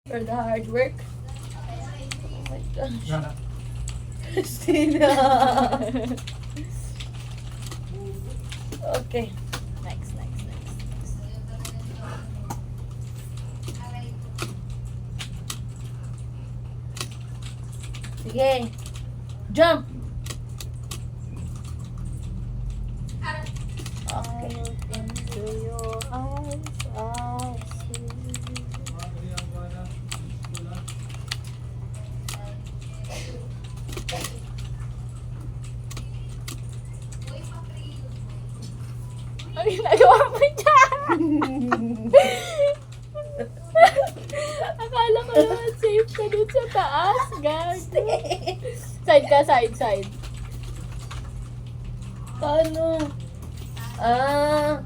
for the hard work. Oh my gosh. Yana. Christina! Okay. Next. Sige. Jump! Okay. Into your eyes, I see. Ano ginagawa mo dyan? Akala ko naman safe ka dun sa taas, gag. Side ka, side. Paano? Ah.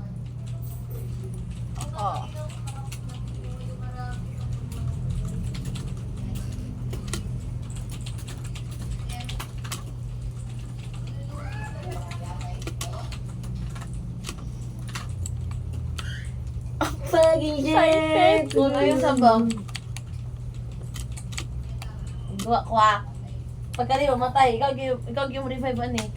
Oh. Pag-injet! Kung yung sabang. Kwa. Pagka di mamatay, ikaw yung revive ano eh.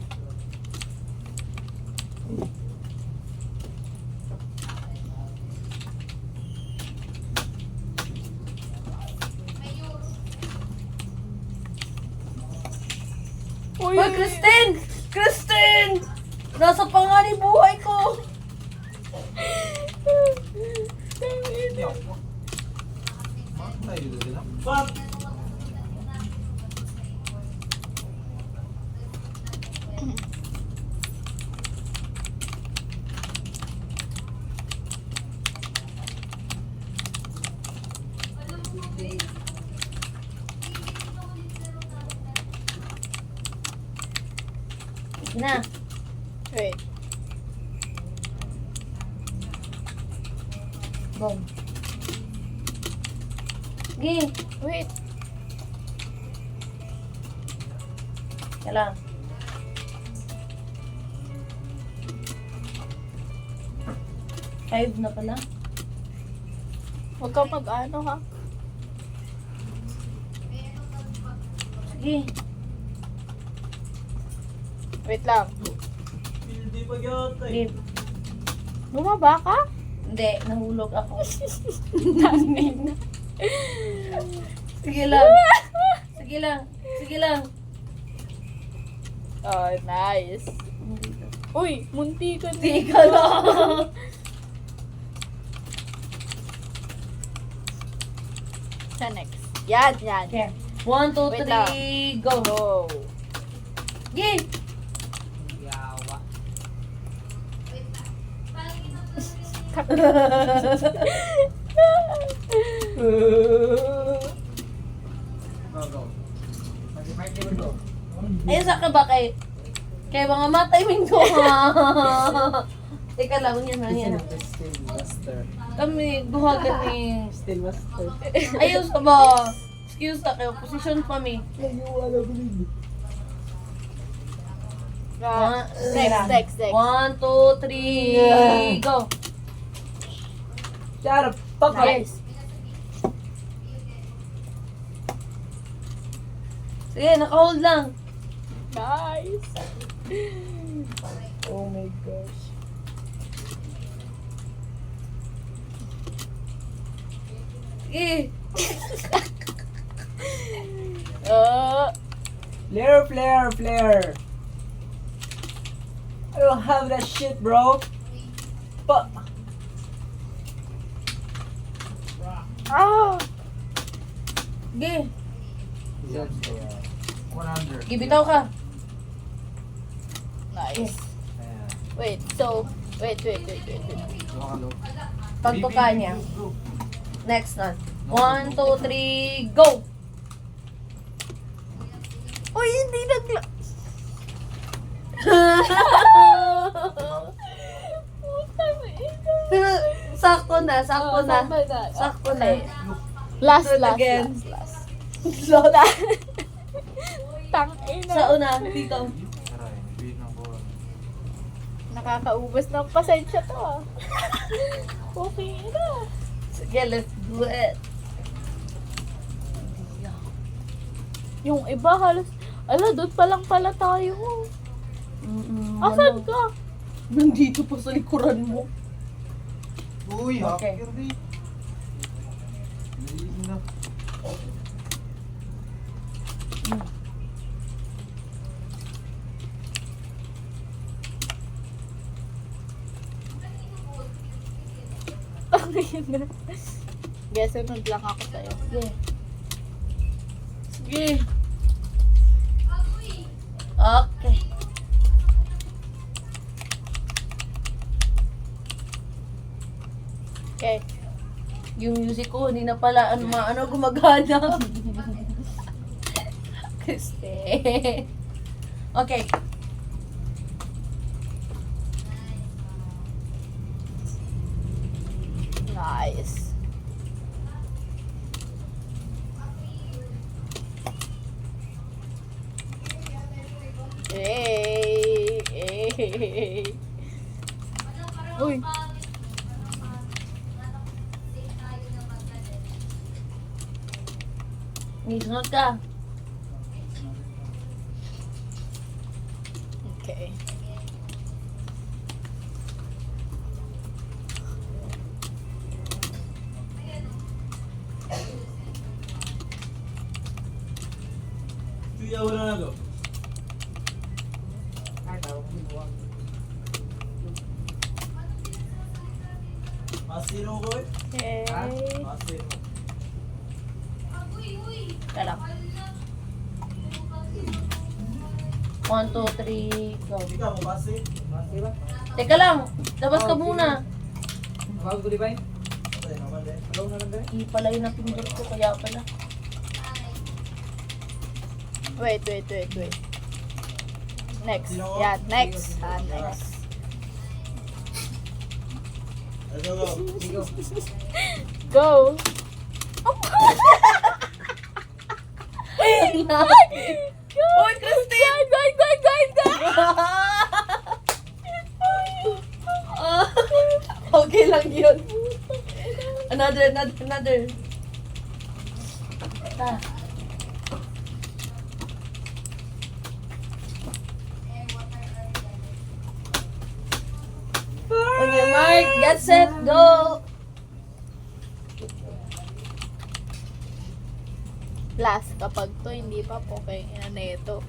Uy, Hoy, Christine! Christine! Nasa panganib buhay ko! Fuck! Sige na. Wait. Go. Sige. Wait. Kaya lang. Five na pala. Huwag ka mag-ano ha. Sige. Wait lang. Hindi pa yata eh. Give. Bumaba ka? Hindi, nahulog ako. Tangin na. Sige lang. Sige lang. Sige lang. Oh, nice. Uy, munti ka Hindi ka lang. Sa next. Yan. Okay. 1, 2, Wait lang. 3, go. Go. Give. Yawa. Go. Go. Ayun sa ka ba kay mga matay mingo. Teka lang, yan. Still master. Kami, buha gani. Still master. Ayos ka ba? Excuse na kayo, position pa mi. Next. 1, 2, 3, go. Shut up. Fuck up. Nice. Sige, naka-hold lang. Nice. Oh my gosh. Sige. Flare. I don't have that shit, bro. Fuck. Ah! Sige. 100. Gibitaw ka. Nice. Wait. Pagtuka niya. Next na. 1, 2, 3, go! Uy, hindi nagla... Putang ina. Sakto na. Sakto na. Okay. Last. Do it again. Lola. Tang ina. Sa una, dito. Nakakaubos ng pasensya to ah. Okay na. Sige, let's do it. Yung iba halos, ala, doon pa lang pala tayo. Asan ka? Nandito pa sa likuran mo. Uy, Okay. hacker di. Hindi na. Guess, sunod lang ako sa'yo. Sige. Sige. Okay. Okay. Yung music ko, hindi na pala ano gumagana. Kriste. Okay. Nice. Hey, hey. Uy. May sunod ka. Okay. Tuya, wala na go. Masino ko eh. Okay. Masino. Teka lang. 1, 2, 3, go. Ikaw, mabase? Mabase ba? Teka lang. Labas ka muna. Bago ko di ba yun? Patay naman din. Hello na lang din. Hindi pala yun ang pinindot ko, kaya pala. Wait. Next. Yeah, next. Next. Let's go. Go. Go. Uy, Christine! Go. Okay lang yun. Another. Ah. Okay, Mark, get set, go! Last, kapag to hindi pa po kay ina na ito.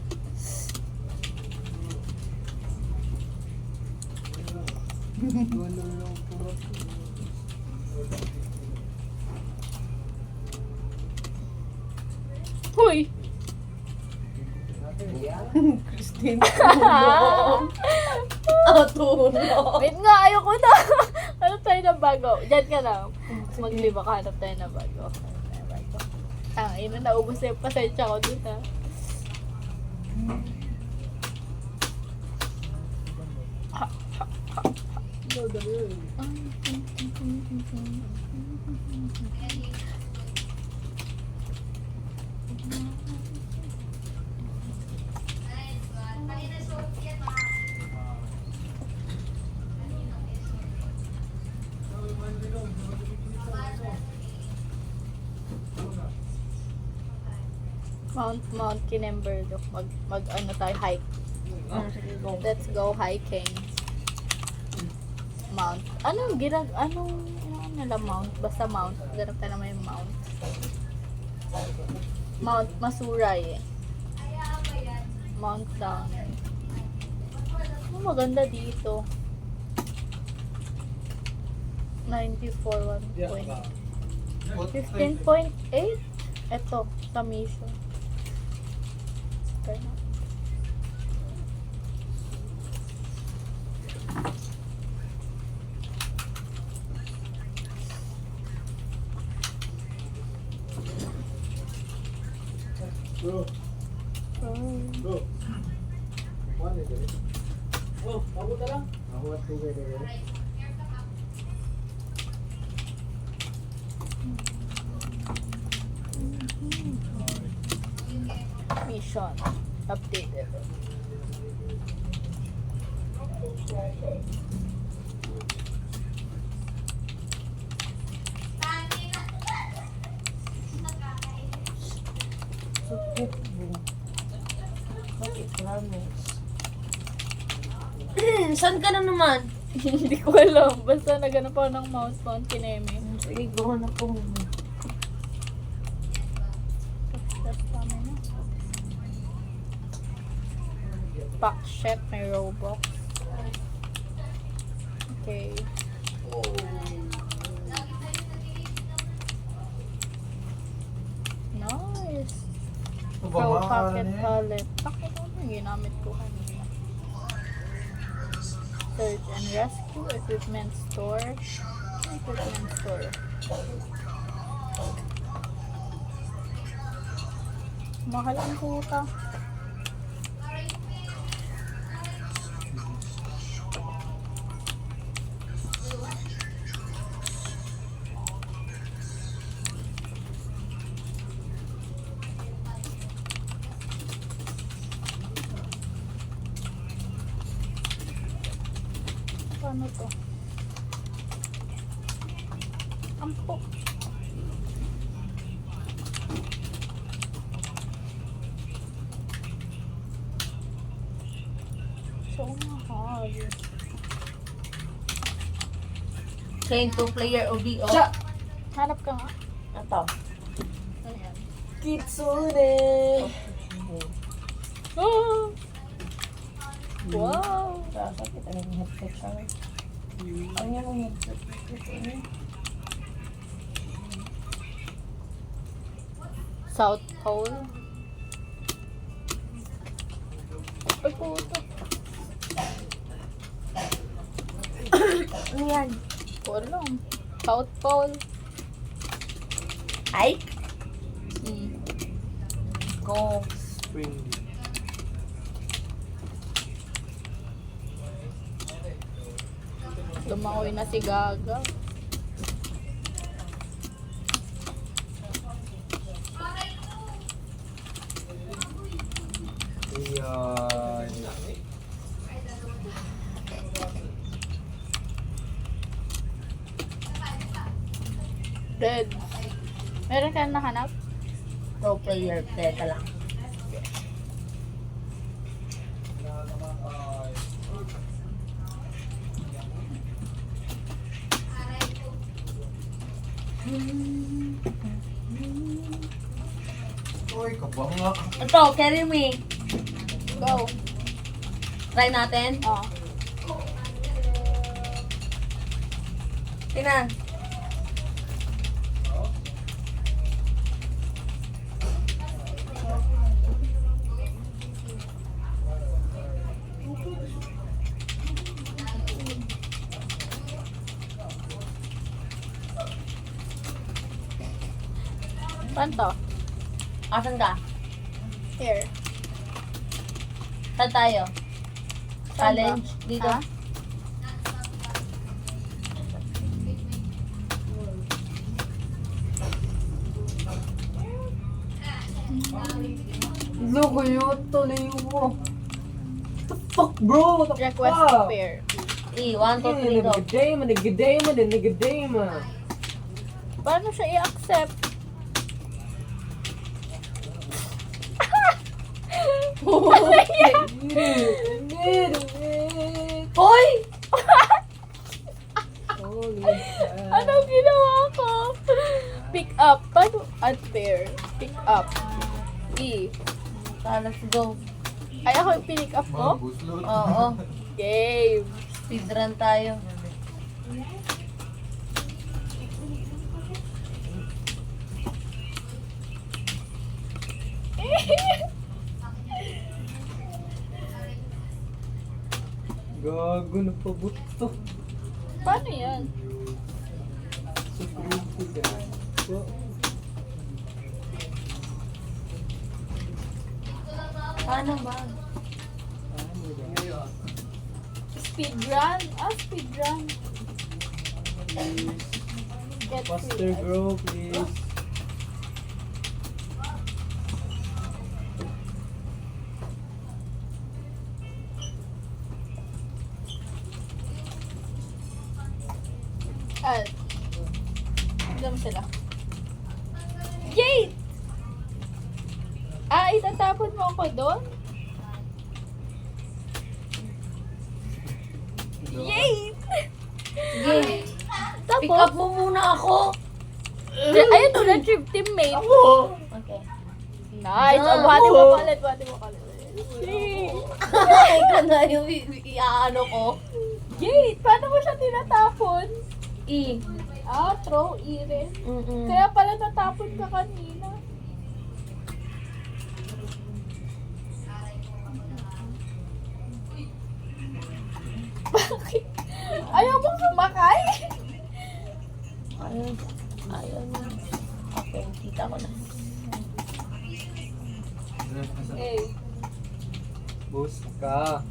Huy! Christine, tulong! Tulong! Wait nga, ayoko na. Hanap tayo ng bago. Diyan ka na. Maglima ka, hanap tayo ng bago. Ina, naubos na yung pasensya ko dun, ha. Mount Kinemberdo. Mag ano tayo, hike. Sige, go. Let's go hiking. Mount. Anong nila mount? Basta mount. Ganap tayo naman yung mount. Mount Masuray. Mount down. Ano maganda dito? 94, 15.8. Ito, sa mission. Okay. Bro. Bro. Kuan dito. Oh, bago ta lang. Ako at tubig dito. Mission. Updated. Sakit bro. Bakit promise? Saan ka na naman? Hindi ko alam. Basta naghanap ako ng mouse phone kineme. Sige, gawa na po muna. Packshot, may Robux. Okay. Nice. Pro pocket wallet. Bakit ano yung ginamit ko kanina? Search and rescue, equipment store. Equipment store. Mahal ang puta. Paano to? Ampo. So mahal. Train to player OBO. Cha! Hanap ka nga. Ito. Ayan. Kitsune! Ah! Wow! Sakit. Ano yung headset ka? Ano yung headset? South Pole. Ay, puto. Ano yan? Walang. South Pole. Ay? Hmm. Go. Spring. Lumakoy na si Gaga. Ayan. Red. Meron ka nahanap? Pro player. Teka lang. Uy, kabanga. Ito, carry me. Go. Try natin. Ah. Tingnan. Saan to? Asan ka? Here. Saan tayo? Saan Challenge? ba? Dito? Ha? Loko yun, tuloy mo. What the fuck, bro? What the Request fuck? to pair. 3, 1, 2, 3, go. Naggadayma. Paano siya i-accept? Hoy! Anong ginawa ko? Pick up. Paano? Unfair. Pick up. E. Let's go. Ay, ako yung pinick up ko? Oo. Game. Speedrun tayo. Gago na pabuto. Paano yan? Paano ba? Speedrun? Ah, speedrun. Get Faster, free. bro, please. Ah. Diyan mo sila. Yay! Ay, tatapon mo ako doon? Yay! Sige. Pick Tapos, up mo muna ako. ayun to, na-trip teammate. Okay. Nice. Ah, Buhati mo oh. ulit, buhati mo ulit. Yay! Ikaw na yung iaano ko. Yay! Paano mo siya tinatapon? E. Throw, ire. Mm-mm. Kaya pala natapon ka kanina. Bakit? Ayaw mong sumakay? Ayun. Ayun. Okay, kita ko na. Eh, Boost ka.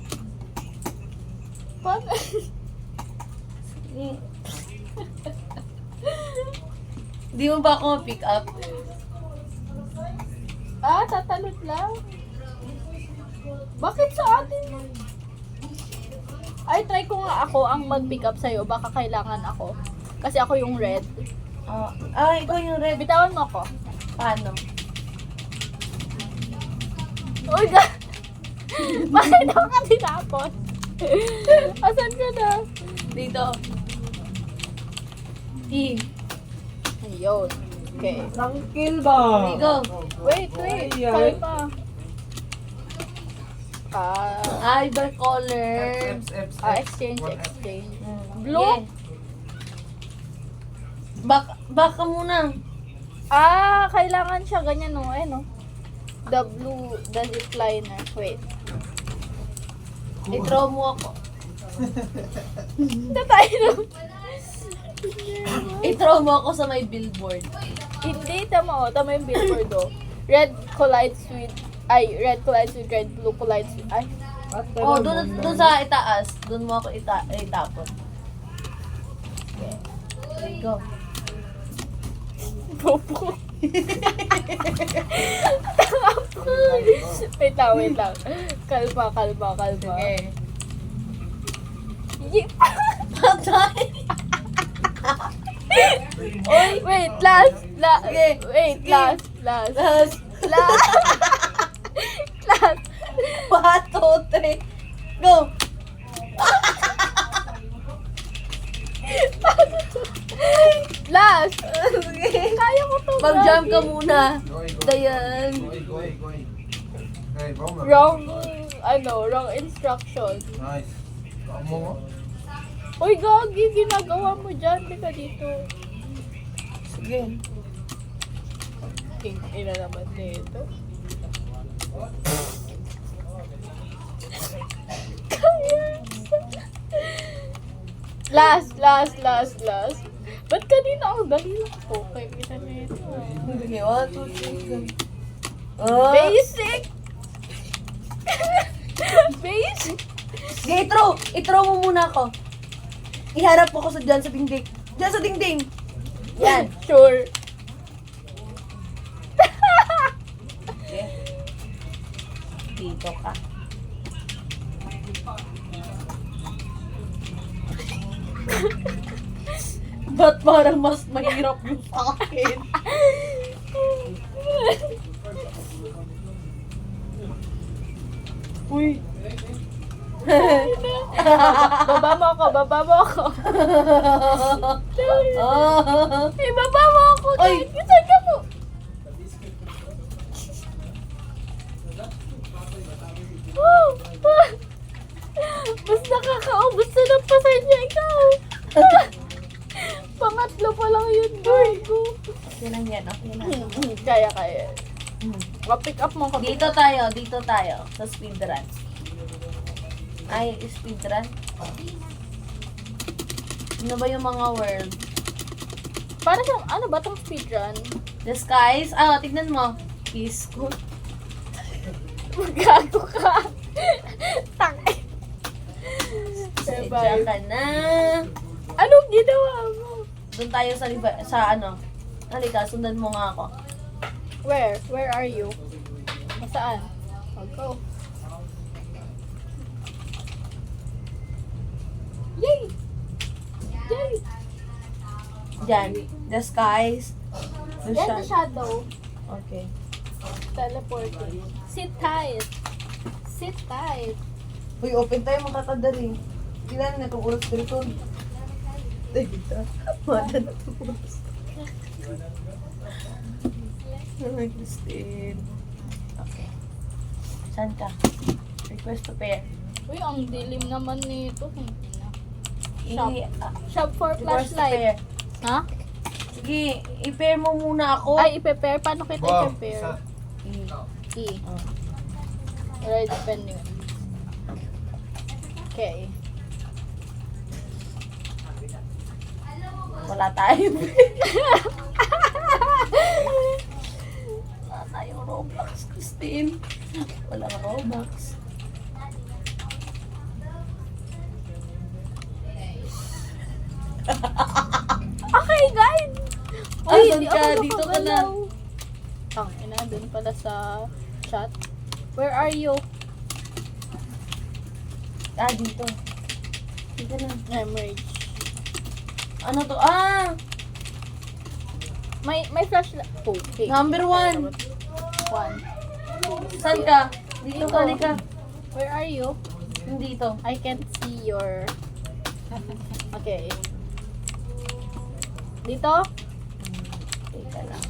paano? Sige. Di mo ba ako ma-pick up? Tatalot lang. Bakit sa atin? Ay, try ko nga ako ang mag-pick up sa'yo. Baka kailangan ako. Kasi ako yung red. Ikaw yung red. Bitawan mo ako. Paano? Uy, bakit ako ka tinapon? Asan ka na? Dito. E. Ayun. Okay. Tranquil ba? Dito. Wait. Ay, Kalma. Iba color. Exchange. Blue? Baka muna. Kailangan siya ganyan, no? No? The blue, the zipliner. Wait. I-throw mo ako. Ito tayo na. I-throw mo ako sa may billboard. Hindi, tama yung billboard, oh. Red collides with red, blue collides with, Doon sa itaas. Doon mo ako itapon. Okay. Go. Popo. Wait lang. Kalma. Okay. Patay. Wait, last. Okay. Wait, Sige. last. Last. Last. 1, 2, 3. Go! Last. Okay. Kaya ko to. Mag-jump ka Grabe. muna. Dayan. Wrong instruction. Nice. Mo. Uy, Gagi, ginagawa mo dyan. Di ka dito. Sige. King ina naman nito. Last. Ba't kanina ang dali lang po? Kaya ina nito. Sige, 1, 2, 3. Go. Basic! Basic! Sige, i-throw mo muna ako. Iharap mo ako dyan sa dingding. Dyan sa dingding. Yan. Sure. Okay. Dito ka. Ba't parang mas mahirap yung sa akin? Uy. Baba mo ako. Baba mo ako. Oy! Saan ka po? Mas nakakaubos na ng pasensya ikaw. Pangatlo pa lang yun, boy ko. Okay lang yan, okay lang. Kaya. Ma-pick up mo ko. Dito tayo. Sa speedrun. Ay, speedrun? Ano ba yung mga world? Para siyang, ano ba itong speedrun? The skies? Tignan mo. Kiss ko. Gago ka. Tang. Sadya ka na. Anong ginawa mo? Doon tayo sa ano. Halika, sundan mo nga ako. Where? Where are you? Saan? I'll go. Yay! Yay! Diyan. The skies. Yan the shadow. Okay. Teleporting. Sit tight. Sit tight. Uy, open tayo mga katadari. Tingnan na kung uras ko ito. Ay, kita. Mada na ito uras. Ay, Christine. Okay. Saan ka? Request to pair. Uy, ang dilim naman nito. Hindi na. Shop. Shop for Request to flashlight. pair. Ha? Sige, i-pair mo muna ako. Ay, i-prepare. Paano kita Wow, i-prepare? isa. E. Oh. Right, pen yun. Okay. Wala tayo. Wala tayong Roblox, Christine. Walang Roblox. Okay, guys! Asan hindi ka? ako Dito ka nakagalaw. Ang ina, dun pala sa chat. Where are you? Ah, dito. Dito na. Emerge. Ano to? Ah! May flashlight. Okay. Number 1. One. Saan ka? Dito ka, ka. Where are you? Dito. I can't see your... Okay. Dito? Teka lang.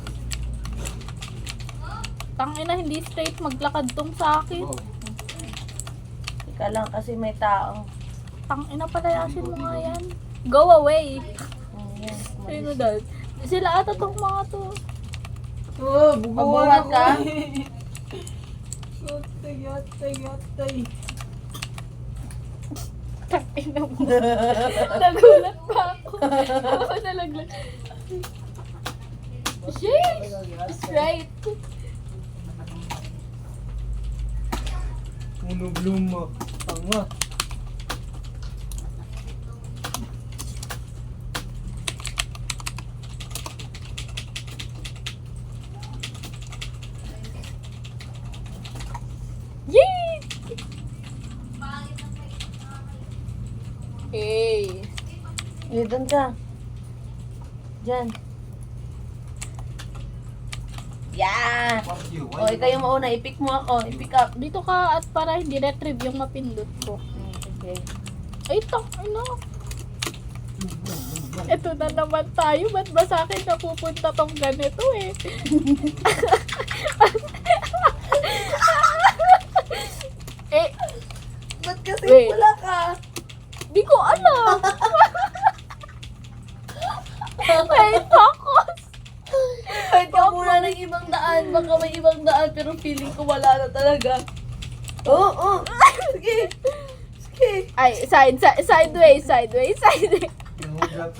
Tangina, hindi straight maglakad tong sa akin. Teka lang kasi may tao. Tangina, palayasin mo nga yan. Go away. Yes. Sino dad? Sila ata tong mga to. Oh, Mabuhat ka? Yatay, yatay, yatay. Tangina mo. Nagulat pa ako. Ako nalaglag. Sheesh! That's right. Uno bluma. Tanga. Yay! Hey. Doon ka. Diyan. Yeah! Fuck you. O, ikaw yung mauna. I-pick mo ako. I-pick up. Dito ka at para hindi retrieve yung mapindot ko. Okay. Ay, ano? Ito na naman tayo. Ba't ba sa akin napupunta tong ganito eh? eh, Ba't kasi Wait. wala ka? di ko alam. Wait, focus. Kahit ka muna ng ibang daan. Baka may ibang daan. Pero feeling ko wala na talaga. Oo, oh, Sige. Sige. Ay, sideways.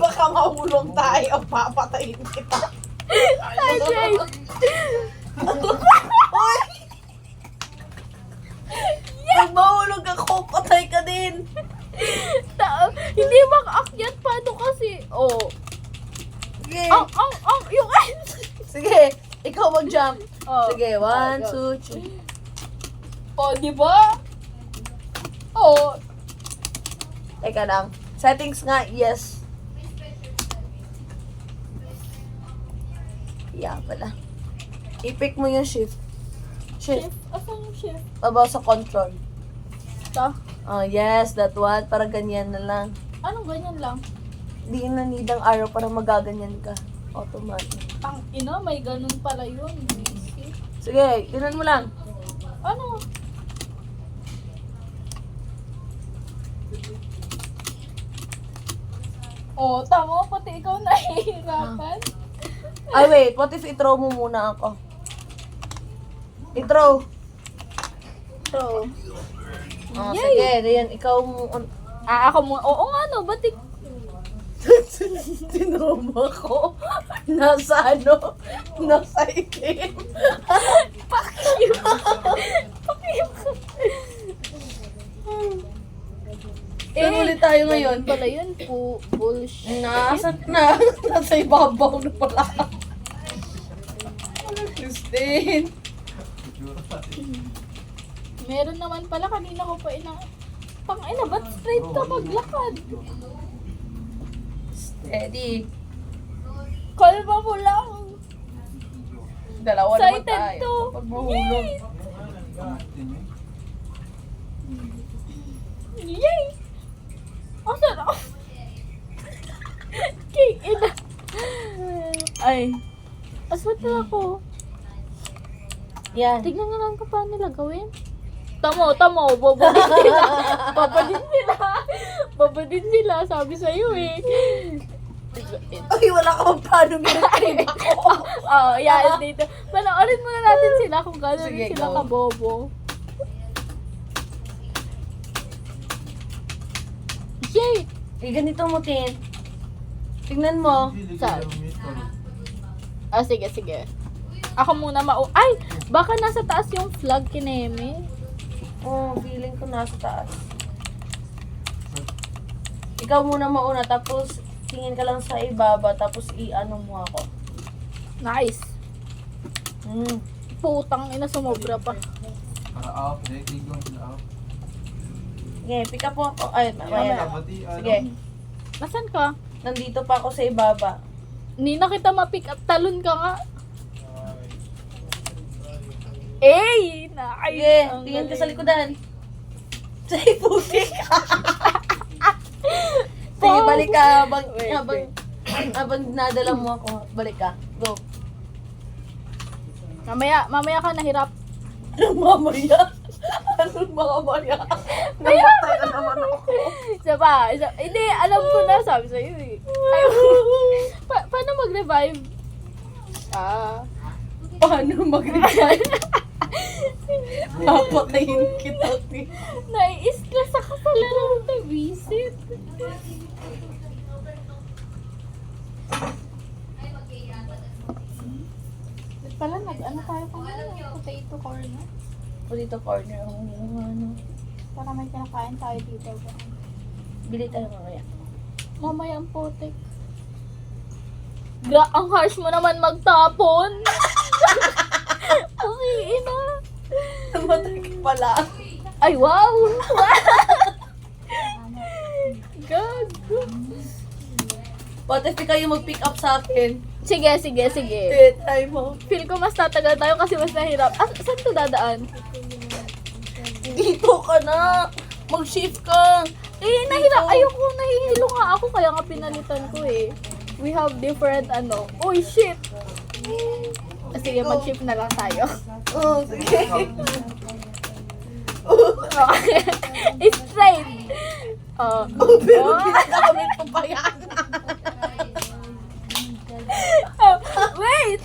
Baka mahulog tayo, papatayin kita. Sideways. Uy! Pag mahulog ako, patay ka din. Hindi mag-akyat. Paano kasi? Oh. Sige. Yung Sige. Ikaw mag-jump. Oh. Sige, 1, Oh, 2, 3. Oh, di ba? Oh. Teka lang. Settings nga, yes. Yeah, pala. I-pick mo yung shift. Shift. Asan yung shift? Babaw sa control. Ito? Oh, yes, that one. Para ganyan na lang. Anong ganyan lang? Di na need ang arrow para magaganyan ka. Automatic. Ang ina, may ganun pala yun. Sige, tinan mo lang. Ano? Oh, tama. Pati ikaw nahihirapan. Ay, wait. What if i-throw mo muna ako? I-throw. So, Oh, Yay! sige. Riyan, ikaw mo. ako mo. Oo nga no, ba't Tinrow mo ako. Nasa ano? Nasa itim. Fuck you. Fuck you. Saan ulit tayo ngayon? Pala yun, bullshit. Nasaan na? Nasa ibabaw na pala. Christine. Meron naman pala, kanina ko pa Pang-ina, ba't straight ka maglakad? Steady. Kalma mo lang. Dalawa naman Excited tayo. to. Pag mahulog. Yay! Asan ako? King ina. Ay. Aswat na ako. Yan. Tignan nga lang kung paano nila gawin. Tamo. Bobo din sila. Baba din sila. Sabi sa'yo eh. Ay, wala ka bang paano minag-crave ako. Yan dito. Panoorin muna natin sila kung gano'n Sige, sila go. kabobo. Yay! Ganito mo, Tin. Tignan mo. Saan? Sige. Ako muna Ay! Baka nasa taas yung flag kineme. Feeling ko nasa taas. Ikaw muna mauna, tapos tingin ka lang sa ibaba, tapos i-ano mo ako. Nice. Hmm. Putang ina, sumobra pa. Para out, tigong sila out. Sige, pick up mo ako. Ay, mamaya. Sige, Nasaan ka? nandito pa ako sa ibaba. Hindi na kita ma-pick up. Talon ka nga. Nice! Sige, tingin ka sa likodan. Say, putik. Sige, balik ka. Habang nadala mo ako, balik ka. Go. Mamaya ka nahirap. Anong mamaya? Anong mamaya? Namatay na naman ako. Hindi, alam ko na, sabi sa'yo eh. Paano mag-revive? Paano mag-resign? Papatayin kita. Nai-stress ako sa laro ng visit. Pala ano tayo kung potato corner? Dito corner. Ano. Para may kinakain tayo dito. Bili tayo mamaya. Mamaya ang potek. Ang harsh mo naman magtapon. Okay, ina. Namatay ka pala. Ay, wow! God. What if ikaw yung mag-pick up sa akin? Sige. Tayo mo. Feel ko mas tatagal tayo kasi mas nahirap. Saan to dadaan? Dito ka na. Mag-shift ka. Ayoko, nahihilo nga ako kaya nga pinalitan ko eh. We have different Uy, shit! Sige, mag-shift na lang tayo. Sige. Straight! Pero pinagamit ko pa yan. Wait!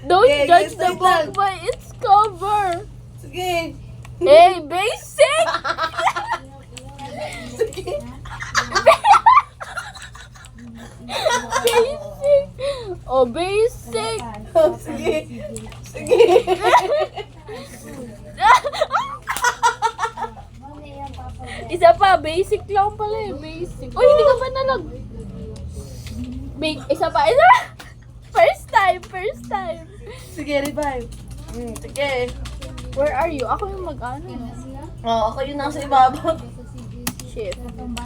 Don't Okay, judge yes, the wait book lang. by its cover! Sige. Hey, basic! Sige. Basic! Oh, basic! Sige. Sige. Isa pa, basic lang pala eh, basic. Uy, hindi ka ba nalag... Isa pa. First time. Sige, revive. Sige. Where are you? Ako yung mag-ano. Ako yung nasa ibaba. Shit. Ano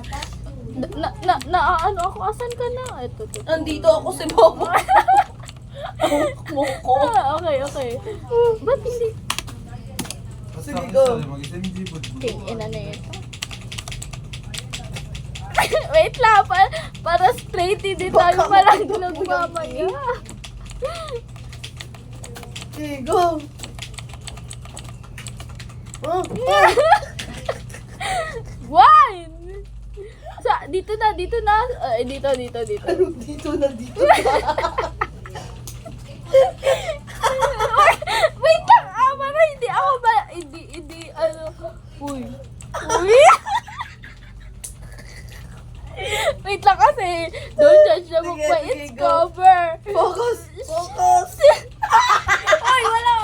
ako? Asan ka na? Ito. Nandito ako sa ibaba. Mo ko. Okay. Ba't hindi? Sige, go. King, ina na ito. Wait lang, para straight, hindi tayo malaglag mamaya. Okay, go. Wine! Dito na. Dito. Dito na. Wait lang, para hindi ako Uy. Wait lang kasi, don't judge the book by Sige, its go. cover. Focus. Ay, wala.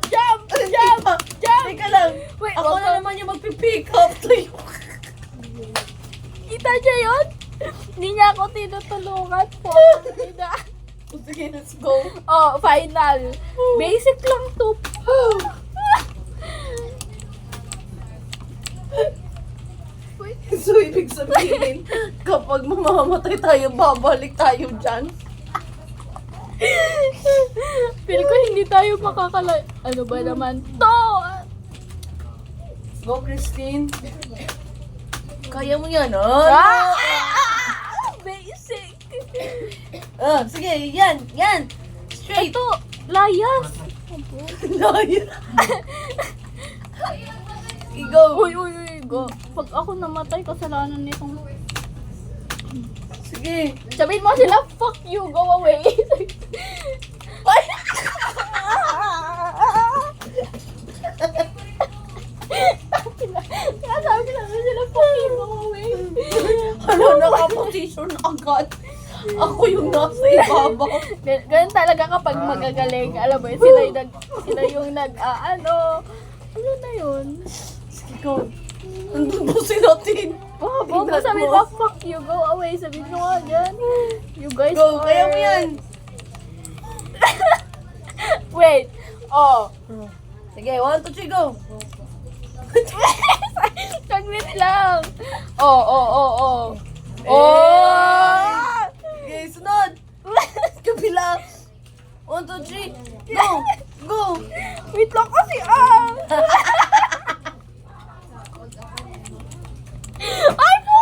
Jump. Teka lang. Wait, Ako wag na ka- naman yung magpipick up to you. Kita niya yun? Hindi niya ako tinutulungan po. Sige, let's go. Oh, final. Basic lang to. So, ibig sabihin, kapag mamamatay tayo, babalik tayo dyan. Feel ko hindi tayo makakala... Ano ba naman to? Go, Christine. Kaya mo yan, Ah! Basic. Sige, yan. Straight. Ito, layas. Lawyer. Go. Uy, go. Pag ako namatay, kasalanan nitong... Sige. Sabihin mo sila, fuck you, go away. Ay! Kaya sabi ko sila, fuck you, go away. Ano, nakaposition agad. Ako yung nasa ibabaw. Ganun talaga kapag magagaling. Alam mo yun, sila yung ano na yun? Sige, go. Nandun po sila, Tin. Huwag mo sabihin mo, fuck you, go away. Sabihin mo nga dyan. You guys Go, are... kaya mo yan. Wait. Oh. Sige, 1, 2, 3, go. Saglit lang. Oh. Sige, sunod. Kabila. 1, 2, 3. Go. Wait lang kasi, Ay, po!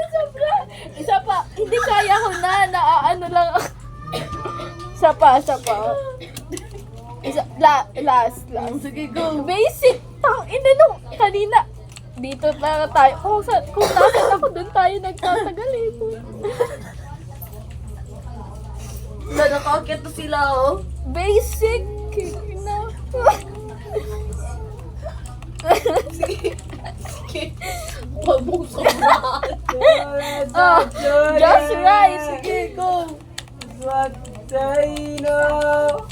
Sobra. Isa pa. Hindi kaya ko na ano lang. Isa pa. Last. Sige, go. Basic. Ina nung kanina. Dito na tayo. Kung nasan ako, doon tayo nagtatagal eh. Wala, nakakit na sila, oh. Basic. Ina. Sige. Huwag mong sobrahan. Just right. Sige, go. What I know.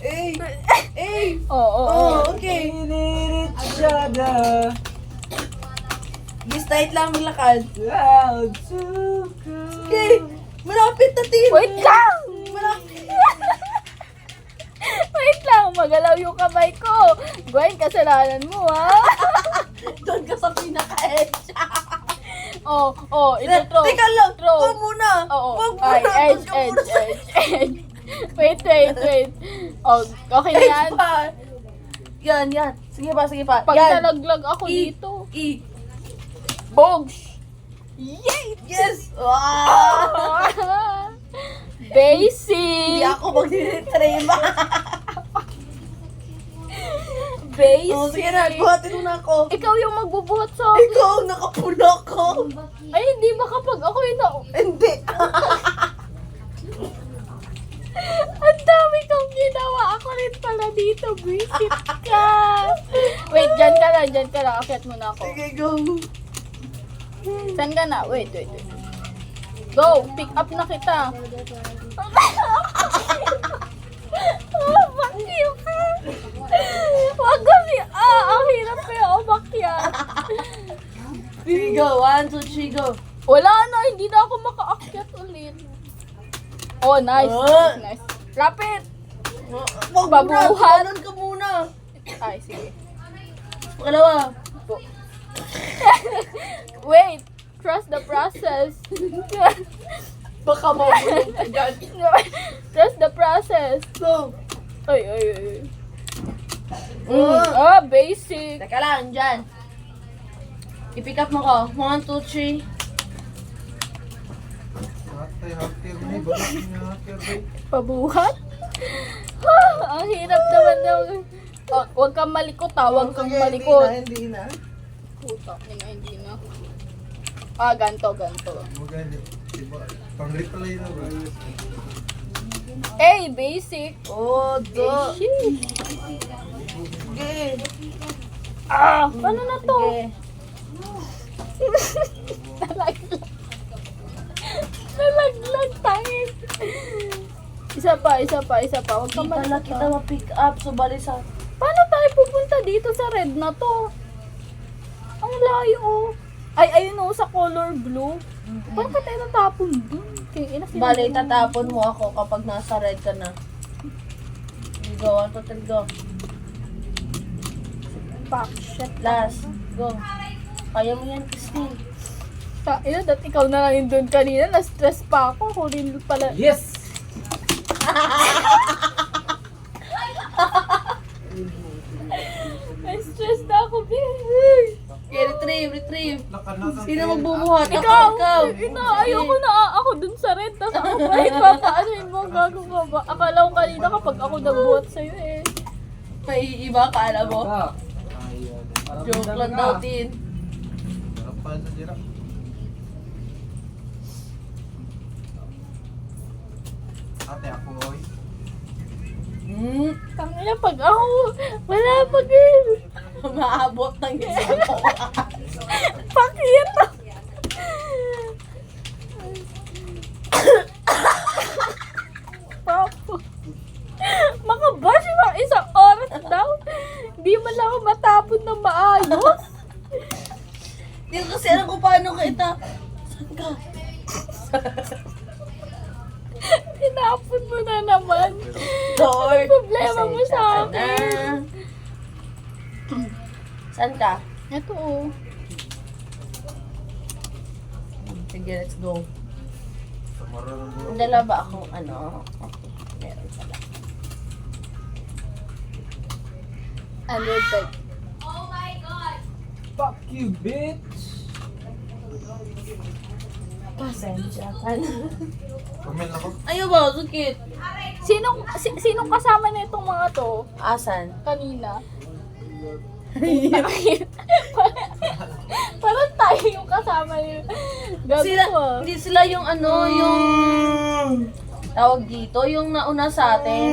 Oo. Okay. We need each other. Gistahit lang ang lakad. Loud to go. Okay. Malapit na, Tin. Wait lang! Malapit. Wait lang, magalaw yung kamay ko. Gwen, kasalanan mo, ha? Doon ka sa pinaka-edge. Ito throw. Teka lang. Throw. Huwag muna. Oo. Huwag muna. Ay, edge. Doon ka muna. Wait. Oh, okay na yan. Edge pa. Yan. Sige pa. Pag Yan. nalaglag ako E. dito. E. Bogs! Yay! Yes! Wow! Basic! Hindi ako mag-retrieve. Basic! Oh, sige na, buhatin mo na ako. Ikaw yung magbubuhat sa akin. Ikaw, nakapula ko. Ay, hindi ba kapag ako yung Hindi. Ang dami kong ginawa. Ako rin pala dito. Visit ka. Wait, dyan ka lang. Akyat muna ako. Sige, go. Saan ka na? Wait. Go! Pick up na kita. Bakit ka? Wag kasi, ang hirap kaya umakyat. Sige, go. 1, 2, 3, go. Wala na, hindi na ako makaakyat ulit. Oh, nice. Nice. Lapit! Wag muna, Babuhan. tumalon ka muna. Ay, sige. Pangalawa. Wait, trust the process. Baka mabulong ka dyan. Trust the process. Go. Ay. Basic. Teka lang, dyan. I-pick up mo ko. 1, 2, 3. Pabuhat? Ang hirap naman daw. Huwag kang malikot huwag kang malikot. Hindi na. Puta, hindi na. Ganto. Pang-reply na ba? Basic. Oh, do. Basic. Sige. Paano na to? Sige. Nalaglag tangin. Isa pa. Huwag kang Hindi pala kita malikot. ma-pick up. So, bali sa... Paano tayo pupunta dito sa red na to? Ang layo, oh. Ay, ayun, oh, sa color blue. Paano ka tayo natapon dun? Bali, tatapon mo ako kapag nasa red ka na. Go, 1, 2, 3, go. Fuck, shit. Last. Go. Kaya mo yan, Christine. Ina, dati ikaw na lang yun dun kanina. Na-stress pa ako. Ako rin pala. Yes! Stress na ako, babe. Okay, retrieve. Nakanasan Sino magbubuhat? Ikaw! Ikaw. Ina, ayoko na ako dun sa rent. Tapos ako pa rin papaanoin mo, gago ka ba? Akala ko kanina kapag ako nagbuhat sa'yo eh. May iba ka, alam mo? Ayan. Joke lang daw, Tin. Sarap pa sa sira. Ate ako, oy. Tangina pag ako, wala pa girl. Maabot ng isang oras. Pakit! Papo. Makabash yung isang oras daw. Hindi man lang ako matapon ng maayos. Hindi ko kasi alam kung paano kita. Saan ka? Tinapon mo na naman. Lord. Ang problema mo pasensya sa ka akin. na. Saan ka? Ito oh. Sige, let's go. Marunong mo. Dala ba akong ano? Okay, meron pala. Ano ito? Fuck you, bitch! Pasensya ka na. Kumil ako. Ayaw ba? Sukit. Sinong kasama na itong mga to? Asan? Kanina. Parang tayo yung kasama niyo. Gago Sila, ko ah. hindi sila yung ano, yung tawag dito, yung nauna sa atin.